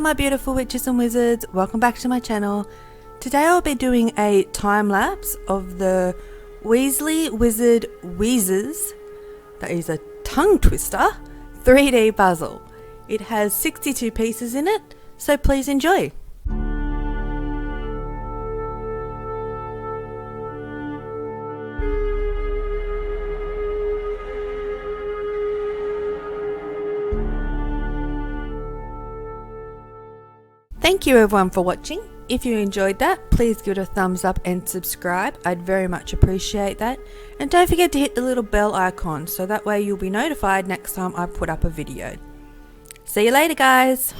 my beautiful witches and wizards, welcome back to my channel. Today I'll be doing a time lapse of the Weasley Wizard Wheezes, that is a tongue twister, 3D puzzle. It has 62 pieces in it, so please enjoy. Thank you everyone for watching. If you enjoyed that, please give it a thumbs up and subscribe. I'd very much appreciate that. And don't forget to hit the little bell icon so that way you'll be notified next time I put up a video. See you later, guys.